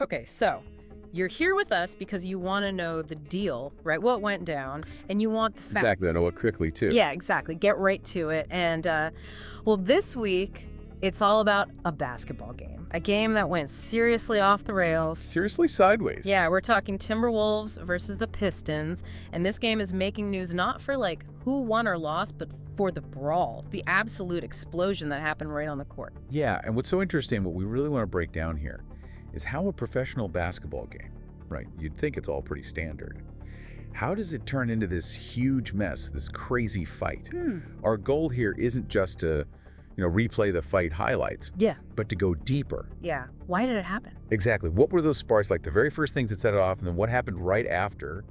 Okay, so you're here with us because you want to know the deal, right? What went down, and you want the facts. Exactly, I know it quickly, too. Yeah, exactly. Get right to it. And, well, this week, it's all about a basketball game. A game that went seriously off the rails. Seriously sideways. Yeah, we're talking Timberwolves versus the Pistons. And this game is making news not for, like, who won or lost, but for the brawl, the absolute explosion that happened right on the court. Yeah, and what's so interesting, what we really want to break down here, is how a professional basketball game, right, you'd think it's all pretty standard. How does it turn into this huge mess, this crazy fight? Our goal here isn't just to, replay the fight highlights, but to go deeper. Yeah. Why did it happen? Exactly. What were those sparks like, the very first things that set it off, and then what happened right after,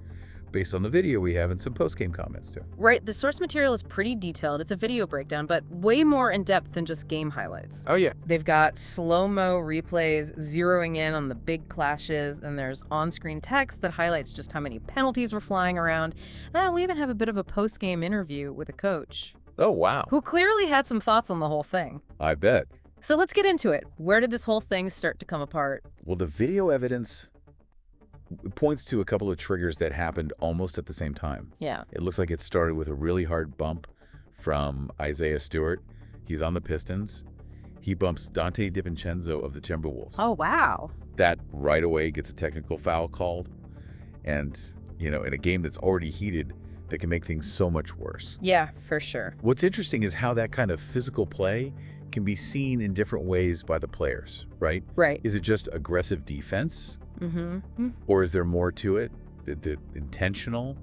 based on the video we have and some post-game comments, too. Right. The source material is pretty detailed. It's a video breakdown, but way more in-depth than just game highlights. Oh, yeah. They've got slow-mo replays zeroing in on the big clashes, and there's on-screen text that highlights just how many penalties were flying around. And we even have a bit of a post-game interview with a coach. Oh, wow. Who clearly had some thoughts on the whole thing. I bet. So let's get into it. Where did this whole thing start to come apart? Well, the video evidence points to a couple of triggers that happened almost at the same time. Yeah. It looks like it started with a really hard bump from Isaiah Stewart. He's on the Pistons. He bumps Dante DiVincenzo of the Timberwolves. Oh, wow. That right away gets a technical foul called. And, in a game that's already heated, that can make things so much worse. Yeah, for sure. What's interesting is how that kind of physical play can be seen in different ways by the players, right? Right. Is it just aggressive defense? Mm-hmm. Or is there more to it? Intentional?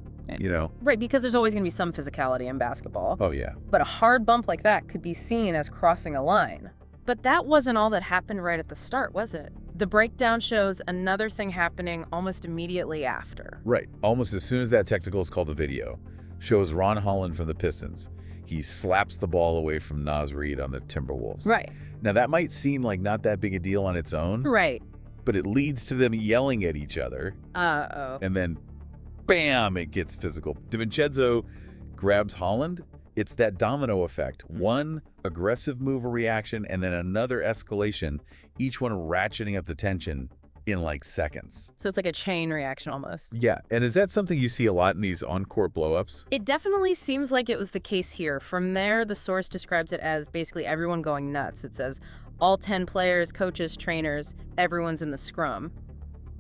Right, because there's always going to be some physicality in basketball. Oh, yeah. But a hard bump like that could be seen as crossing a line. But that wasn't all that happened right at the start, was it? The breakdown shows another thing happening almost immediately after. Right. Almost as soon as that technical is called a video, shows Ron Holland from the Pistons. He slaps the ball away from Naz Reid on the Timberwolves. Right. Now, that might seem like not that big a deal on its own. Right. But it leads to them yelling at each other. Uh-oh. And then, bam, it gets physical. DiVincenzo grabs Holland. It's that domino effect. One aggressive move or reaction, and then another escalation, each one ratcheting up the tension in like seconds. So it's like a chain reaction almost. Yeah, and is that something you see a lot in these on-court blow-ups? It definitely seems like it was the case here. From there, the source describes it as basically everyone going nuts. It says, all 10 players, coaches, trainers, everyone's in the scrum.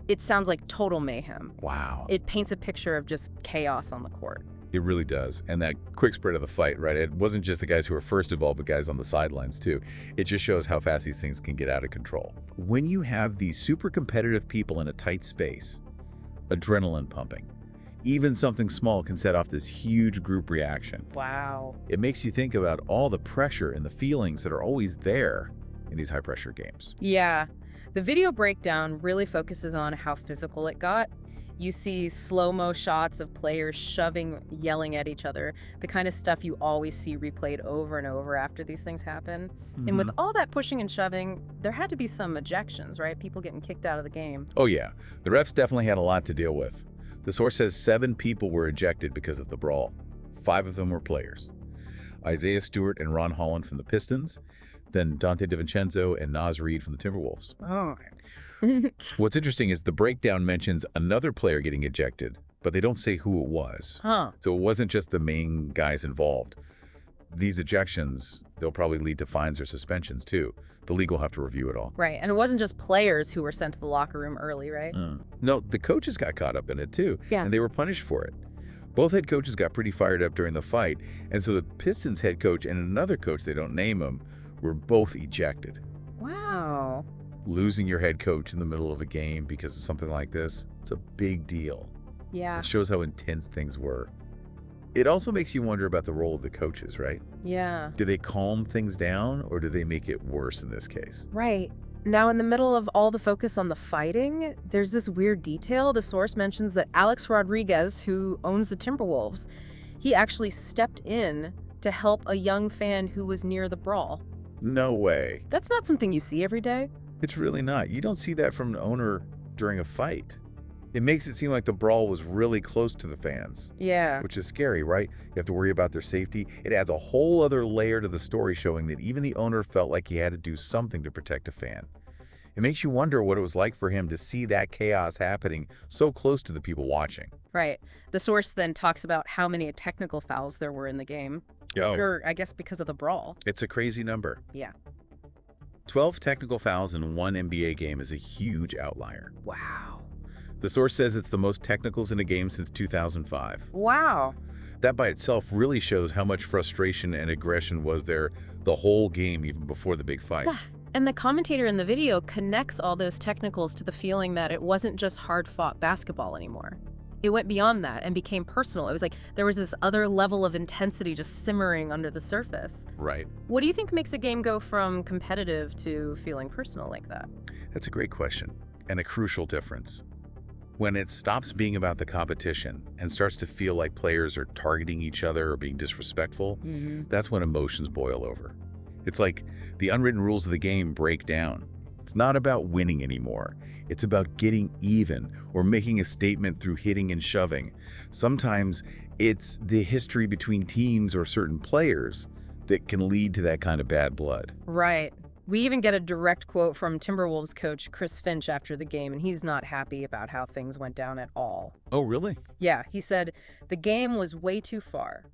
It sounds like total mayhem. Wow. It paints a picture of just chaos on the court. It really does. And that quick spread of the fight, right? It wasn't just the guys who were first involved, but guys on the sidelines too. It just shows how fast these things can get out of control. When you have these super competitive people in a tight space, adrenaline pumping, even something small can set off this huge group reaction. Wow. It makes you think about all the pressure and the feelings that are always there in these high-pressure games. Yeah. The video breakdown really focuses on how physical it got. You see slow-mo shots of players shoving, yelling at each other, the kind of stuff you always see replayed over and over after these things happen. And with all that pushing and shoving, there had to be some ejections, right? People getting kicked out of the game. Oh yeah, the refs definitely had a lot to deal with. The source says 7 people were ejected because of the brawl. 5 of them were players. Isaiah Stewart and Ron Holland from the Pistons, then Dante DiVincenzo and Naz Reid from the Timberwolves. Oh. What's interesting is the breakdown mentions another player getting ejected, but they don't say who it was. So it wasn't just the main guys involved. These ejections, they'll probably lead to fines or suspensions too. The league will have to review it all. Right, and it wasn't just players who were sent to the locker room early, right? No, the coaches got caught up in it too, Yeah. and they were punished for it. Both head coaches got pretty fired up during the fight, and so the Pistons head coach and another coach, they don't name him, were both ejected. Wow. Losing your head coach in the middle of a game because of something like this, it's a big deal. Yeah. It shows how intense things were. It also makes you wonder about the role of the coaches, right? Yeah. Do they calm things down, or do they make it worse in this case? Right. Now, in the middle of all the focus on the fighting, there's this weird detail. The source mentions that Alex Rodriguez, who owns the Timberwolves, he actually stepped in to help a young fan who was near the brawl. No way. That's not something you see every day. It's really not. You don't see that from an owner during a fight. It makes it seem like the brawl was really close to the fans. Yeah. Which is scary, right? You have to worry about their safety. It adds a whole other layer to the story, showing that even the owner felt like he had to do something to protect a fan. It makes you wonder what it was like for him to see that chaos happening so close to the people watching. Right. The source then talks about how many technical fouls there were in the game. Oh, Or, I guess, because of the brawl. it's a crazy number. Yeah. 12 technical fouls in one NBA game is a huge outlier. Wow. The source says it's the most technicals in a game since 2005. Wow. That by itself really shows how much frustration and aggression was there the whole game, even before the big fight. Yeah. And the commentator in the video connects all those technicals to the feeling that it wasn't just hard-fought basketball anymore. It went beyond that and became personal. It was like there was this other level of intensity just simmering under the surface. Right. What do you think makes a game go from competitive to feeling personal like that? That's a great question, and a crucial difference. When it stops being about the competition and starts to feel like players are targeting each other or being disrespectful, that's when emotions boil over. It's like the unwritten rules of the game break down. It's not about winning anymore. It's about getting even or making a statement through hitting and shoving. Sometimes it's the history between teams or certain players that can lead to that kind of bad blood. Right. We even get a direct quote from Timberwolves coach Chris Finch after the game, and he's not happy about how things went down at all. Oh, really? Yeah, he said, "The game was way too far.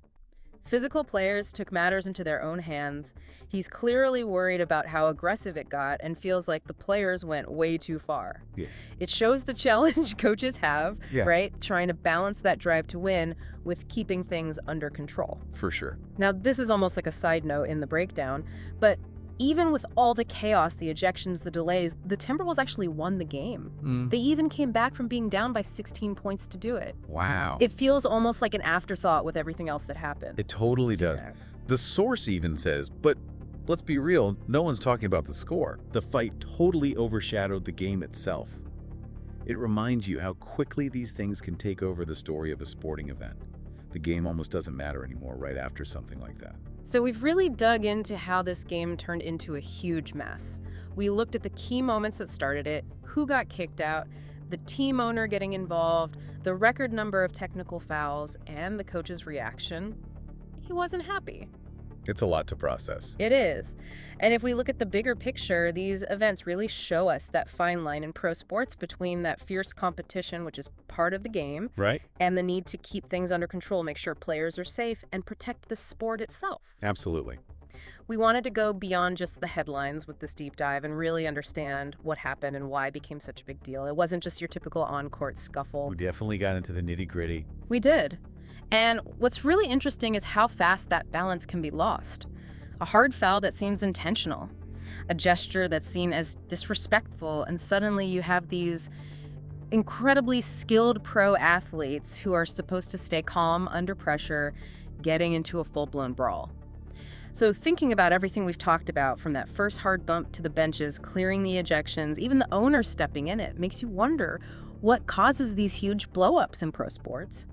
Physical players took matters into their own hands. He's clearly worried about how aggressive it got and feels like the players went way too far." Yeah. It shows the challenge coaches have, Yeah. right? Trying to balance that drive to win with keeping things under control. For sure. Now, this is almost like a side note in the breakdown, but even with all the chaos, the ejections, the delays, the Timberwolves actually won the game. They even came back from being down by 16 points to do it. Wow. It feels almost like an afterthought with everything else that happened. It totally does. Yeah. The source even says, but let's be real, no one's talking about the score. The fight totally overshadowed the game itself. It reminds you how quickly these things can take over the story of a sporting event. The game almost doesn't matter anymore right after something like that. So we've really dug into how this game turned into a huge mess. We looked at the key moments that started it, who got kicked out, the team owner getting involved, the record number of technical fouls, and the coach's reaction. He wasn't happy. It's a lot to process. It is. And if we look at the bigger picture, these events really show us that fine line in pro sports between that fierce competition, which is part of the game, Right? and the need to keep things under control, make sure players are safe, and protect the sport itself. Absolutely. We wanted to go beyond just the headlines with this deep dive and really understand what happened and why it became such a big deal. It wasn't just your typical on-court scuffle. We definitely got into the nitty-gritty. We did. And what's really interesting is how fast that balance can be lost. A hard foul that seems intentional, a gesture that's seen as disrespectful, and suddenly you have these incredibly skilled pro athletes who are supposed to stay calm under pressure, getting into a full-blown brawl. So thinking about everything we've talked about, from that first hard bump to the benches, clearing the ejections, even the owner stepping in it, makes you wonder what causes these huge blow-ups in pro sports.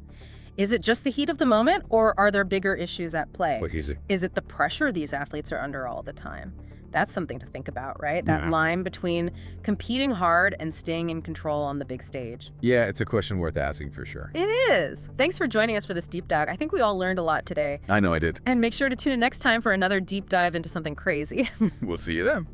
Is it just the heat of the moment, or are there bigger issues at play? What is it? Is it the pressure these athletes are under all the time? That's something to think about, right? That Yeah. line between competing hard and staying in control on the big stage. Yeah, it's a question worth asking for sure. It is. Thanks for joining us for this deep dive. I think we all learned a lot today. I know I did. And make sure to tune in next time for another deep dive into something crazy. We'll see you then.